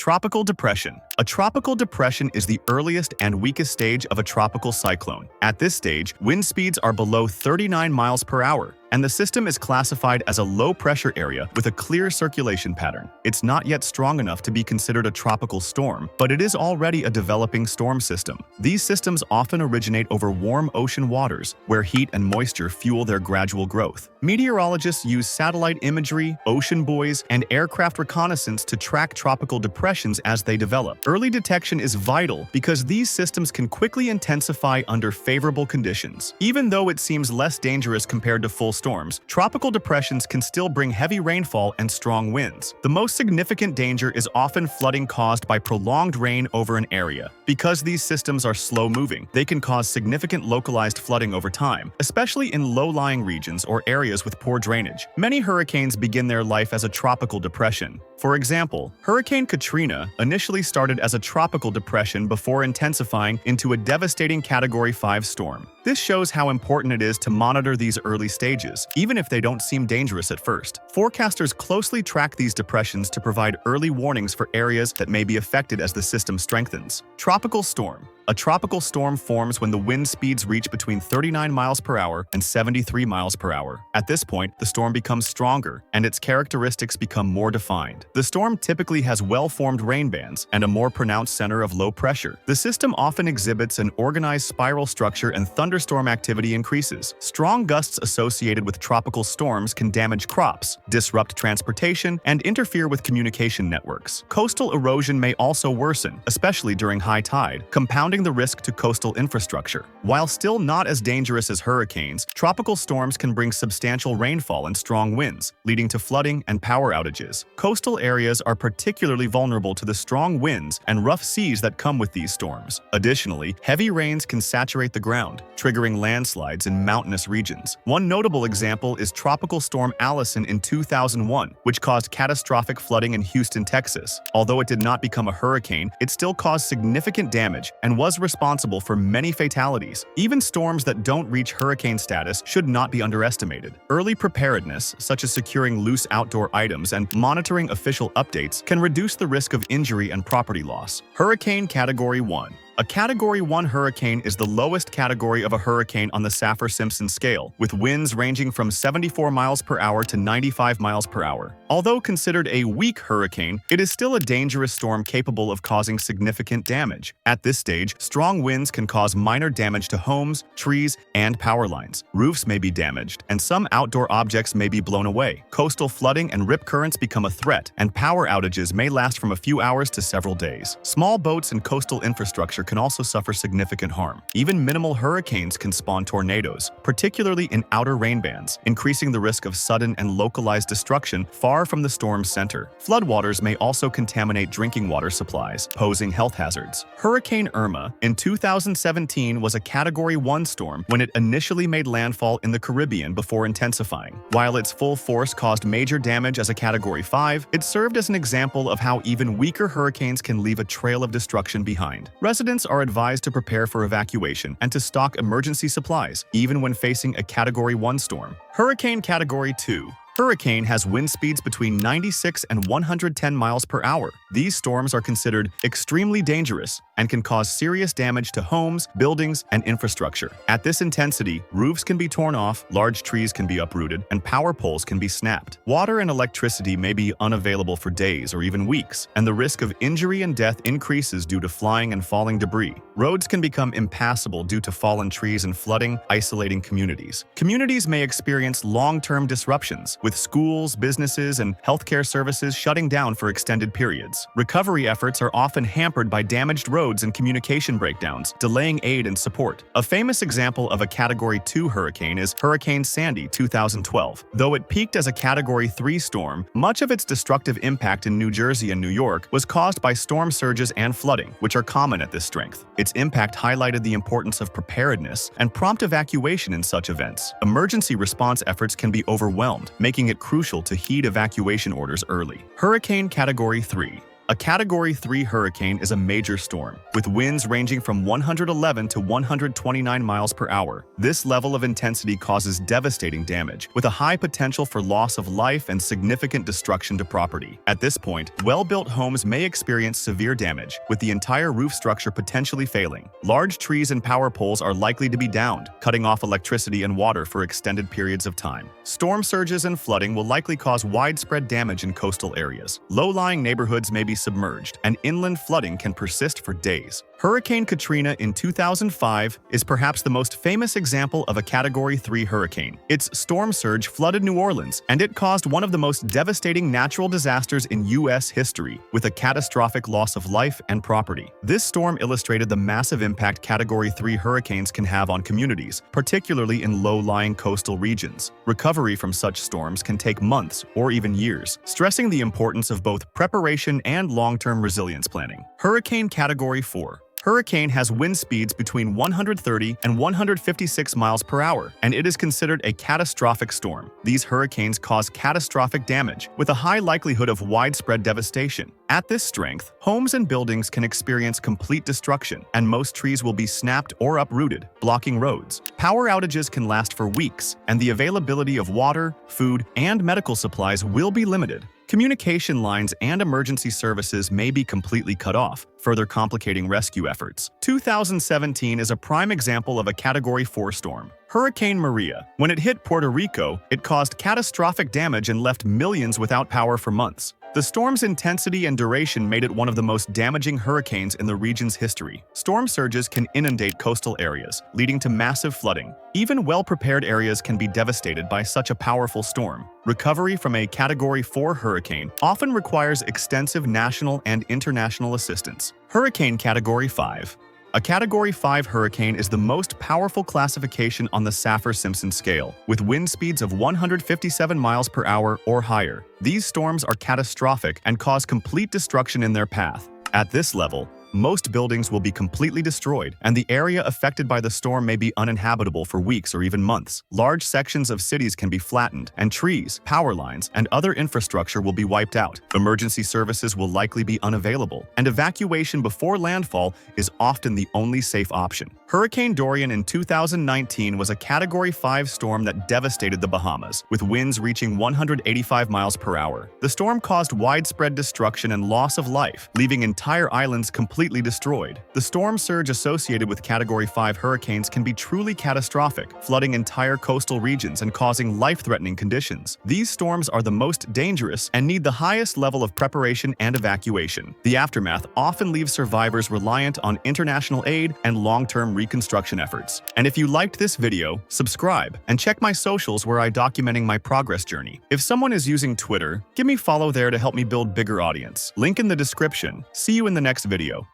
Tropical depression. A tropical depression is the earliest and weakest stage of a tropical cyclone. At this stage, wind speeds are below 39 miles per hour, and the system is classified as a low-pressure area with a clear circulation pattern. It's not yet strong enough to be considered a tropical storm, but it is already a developing storm system. These systems often originate over warm ocean waters, where heat and moisture fuel their gradual growth. Meteorologists use satellite imagery, ocean buoys, and aircraft reconnaissance to track tropical depressions as they develop. Early detection is vital because these systems can quickly intensify under favorable conditions. Even though it seems less dangerous compared to full storms, tropical depressions can still bring heavy rainfall and strong winds. The most significant danger is often flooding caused by prolonged rain over an area. Because these systems are slow-moving, they can cause significant localized flooding over time, especially in low-lying regions or areas with poor drainage. Many hurricanes begin their life as a tropical depression. For example, Hurricane Katrina initially started as a tropical depression before intensifying into a devastating Category 5 storm. This shows how important it is to monitor these early stages, even if they don't seem dangerous at first. Forecasters closely track these depressions to provide early warnings for areas that may be affected as the system strengthens. Tropical storm. A tropical storm forms when the wind speeds reach between 39 miles per hour and 73 miles per hour. At this point, the storm becomes stronger, and its characteristics become more defined. The storm typically has well-formed rain bands and a more pronounced center of low pressure. The system often exhibits an organized spiral structure, and thunderstorm activity increases. Strong gusts associated with tropical storms can damage crops, disrupt transportation, and interfere with communication networks. Coastal erosion may also worsen, especially during high tide, compounding the risk to coastal infrastructure. While still not as dangerous as hurricanes, tropical storms can bring substantial rainfall and strong winds, leading to flooding and power outages. Coastal areas are particularly vulnerable to the strong winds and rough seas that come with these storms. Additionally, heavy rains can saturate the ground, triggering landslides in mountainous regions. One notable example is Tropical Storm Allison in 2001, which caused catastrophic flooding in Houston, Texas. Although it did not become a hurricane, it still caused significant damage and was responsible for many fatalities. Even storms that don't reach hurricane status should not be underestimated. Early preparedness, such as securing loose outdoor items and monitoring official updates, can reduce the risk of injury and property loss. Hurricane Category 1. A Category 1 hurricane is the lowest category of a hurricane on the Saffir-Simpson scale, with winds ranging from 74 miles per hour to 95 miles per hour. Although considered a weak hurricane, it is still a dangerous storm capable of causing significant damage. At this stage, strong winds can cause minor damage to homes, trees, and power lines. Roofs may be damaged, and some outdoor objects may be blown away. Coastal flooding and rip currents become a threat, and power outages may last from a few hours to several days. Small boats and coastal infrastructure can also suffer significant harm. Even minimal hurricanes can spawn tornadoes, particularly in outer rain bands, increasing the risk of sudden and localized destruction far from the storm's center. Floodwaters may also contaminate drinking water supplies, posing health hazards. Hurricane Irma in 2017 was a Category 1 storm when it initially made landfall in the Caribbean before intensifying. While its full force caused major damage as a Category 5, it served as an example of how even weaker hurricanes can leave a trail of destruction behind. Residents are advised to prepare for evacuation and to stock emergency supplies, even when facing a Category 1 storm. Hurricane Category 2. Hurricane has wind speeds between 96 and 110 miles per hour. These storms are considered extremely dangerous and can cause serious damage to homes, buildings, and infrastructure. At this intensity, roofs can be torn off, large trees can be uprooted, and power poles can be snapped. Water and electricity may be unavailable for days or even weeks, and the risk of injury and death increases due to flying and falling debris. Roads can become impassable due to fallen trees and flooding, isolating communities. Communities may experience long-term disruptions, with schools, businesses, and healthcare services shutting down for extended periods. Recovery efforts are often hampered by damaged roads and communication breakdowns, delaying aid and support. A famous example of a Category 2 hurricane is Hurricane Sandy 2012. Though it peaked as a Category 3 storm, much of its destructive impact in New Jersey and New York was caused by storm surges and flooding, which are common at this strength. Its impact highlighted the importance of preparedness and prompt evacuation in such events. Emergency response efforts can be overwhelmed, making it crucial to heed evacuation orders early. Hurricane Category 3. A Category 3 hurricane is a major storm, with winds ranging from 111 to 129 miles per hour. This level of intensity causes devastating damage, with a high potential for loss of life and significant destruction to property. At this point, well-built homes may experience severe damage, with the entire roof structure potentially failing. Large trees and power poles are likely to be downed, cutting off electricity and water for extended periods of time. Storm surges and flooding will likely cause widespread damage in coastal areas. Low-lying neighborhoods may be submerged, and inland flooding can persist for days. Hurricane Katrina in 2005 is perhaps the most famous example of a Category 3 hurricane. Its storm surge flooded New Orleans, and it caused one of the most devastating natural disasters in U.S. history, with a catastrophic loss of life and property. This storm illustrated the massive impact Category 3 hurricanes can have on communities, particularly in low-lying coastal regions. Recovery from such storms can take months or even years, stressing the importance of both preparation and long-term resilience planning. Hurricane Category 4. Hurricane has wind speeds between 130 and 156 miles per hour, and it is considered a catastrophic storm. These hurricanes cause catastrophic damage, with a high likelihood of widespread devastation. At this strength, homes and buildings can experience complete destruction, and most trees will be snapped or uprooted, blocking roads. Power outages can last for weeks, and the availability of water, food, and medical supplies will be limited. Communication lines and emergency services may be completely cut off, further complicating rescue efforts. 2017 is a prime example of a Category 4 storm. Hurricane Maria. When it hit Puerto Rico, it caused catastrophic damage and left millions without power for months. The storm's intensity and duration made it one of the most damaging hurricanes in the region's history. Storm surges can inundate coastal areas, leading to massive flooding. Even well-prepared areas can be devastated by such a powerful storm. Recovery from a Category 4 hurricane often requires extensive national and international assistance. Hurricane Category 5. A Category 5 hurricane is the most powerful classification on the Saffir-Simpson scale, with wind speeds of 157 miles per hour or higher. These storms are catastrophic and cause complete destruction in their path. At this level, most buildings will be completely destroyed, and the area affected by the storm may be uninhabitable for weeks or even months. Large sections of cities can be flattened, and trees, power lines, and other infrastructure will be wiped out. Emergency services will likely be unavailable, and evacuation before landfall is often the only safe option. Hurricane Dorian in 2019 was a Category 5 storm that devastated the Bahamas, with winds reaching 185 miles per hour. The storm caused widespread destruction and loss of life, leaving entire islands completely destroyed. The storm surge associated with Category 5 hurricanes can be truly catastrophic, flooding entire coastal regions and causing life-threatening conditions. These storms are the most dangerous and need the highest level of preparation and evacuation. The aftermath often leaves survivors reliant on international aid and long-term reconstruction efforts. And if you liked this video, subscribe and check my socials where I'm documenting my progress journey. If someone is using Twitter, give me follow there to help me build bigger audience. Link in the description. See you in the next video.